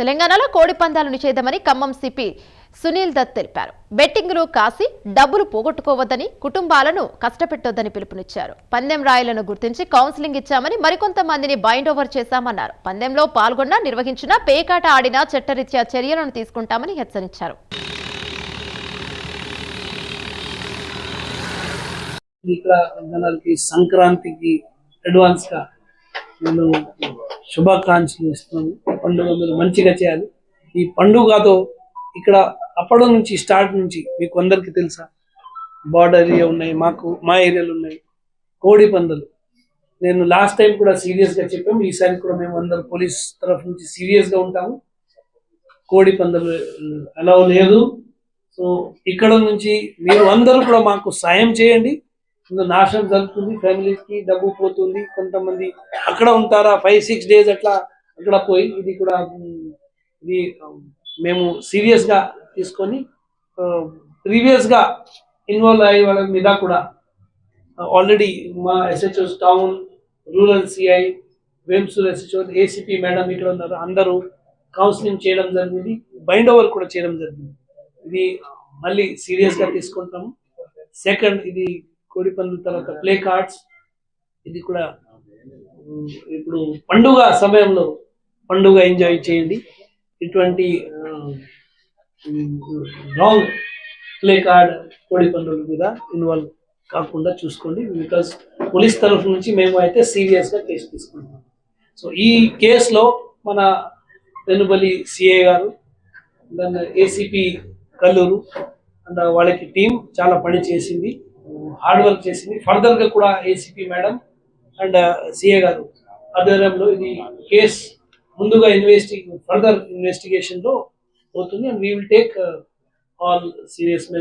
తెలంగాణలో కోడి పందాలు నిషేధమని ఖమ్మం సిపి సునీల్ దత్ తెలిపారు. బెట్టింగ్లు కాసి డబ్బులు పోగొట్టుకోవద్దని, కుటుంబాలను కష్టపెట్టొద్దని పిలుపునిచ్చారు. పందెం రాయులను గుర్తించి కౌన్సిలింగ్ ఇచ్చామని, మరికొంతమందిని బైండ్ ఓవర్ చేశామన్నారు. పందెంలో పాల్గొన్నా, నిర్వహించినా, పేకాట ఆడినా చట్టరీత్యా చర్యలను తీసుకుంటామని హెచ్చరించారు. సంక్రాంతికి అడ్వాన్స్ గా నేను శుభాకాంక్షలు ఇస్తున్నాను. పండుగ మీరు మంచిగా చేయాలి. ఈ పండుగతో ఇక్కడ అప్పటి నుంచి స్టార్ట్ నుంచి మీకు అందరికి తెలుసా, బార్డర్ ఏరియా ఉన్నాయి, మా ఏరియాలు ఉన్నాయి, కోడి పందాలు. నేను లాస్ట్ టైం కూడా సీరియస్ గా చెప్పాము, ఈసారి కూడా మేము అందరు పోలీస్ తరఫు నుంచి సీరియస్ గా ఉంటాము. కోడి పందాలు అలా లేదు. సో ఇక్కడ నుంచి మీరు అందరూ కూడా మాకు సాయం చేయండి. నాశనం జరుగుతుంది, ఫ్యామిలీకి డబ్బు పోతుంది. కొంతమంది అక్కడ ఉంటారా 5-6 days అట్లా అక్కడ పోయి ఇది మేము సీరియస్ గా తీసుకొని ప్రీవియస్ గా ఇన్వాల్వ్ అయ్యే వాళ్ళ మీద కూడా ఆల్రెడీ మా SHO town, rural CI, Vemsoor SHO, ACP madam ఇక్కడ ఉన్నారు, అందరూ కౌన్సిలింగ్ చేయడం జరిగింది, బైండ్ ఓవర్ కూడా చేయడం జరిగింది. ఇది మళ్ళీ సీరియస్ గా తీసుకుంటాము. సెకండ్, ఇది కోడి పందుల తర్వాత ప్లే కార్డ్స్, ఇది కూడా ఇప్పుడు పండుగ సమయంలో పండుగ ఎంజాయ్ చేయండి. ఇటువంటి రాంగ్ ప్లే కార్డ్ కోడి పండుగ మీద ఇన్వాల్వ్ కాకుండా చూసుకోండి. బికాస్ పోలీస్ తరఫు నుంచి మేము అయితే సీరియస్గా కేసు తీసుకుంటాం. సో ఈ కేసులో మన వెనుబలి సిఐ గారు, దాని ACP కల్లూరు అండ్ వాళ్ళకి టీం చాలా పని చేసింది, హార్డ్ వర్క్ చేసింది. ఫర్దర్ గా కూడా ACP మేడం అండ్ CA గారు ఆధ్వర్యంలో ఇది కేసు ముందుగా ఫర్దర్ ఇన్వెస్టిగేషన్ లో పోతుంది. And we will take all serious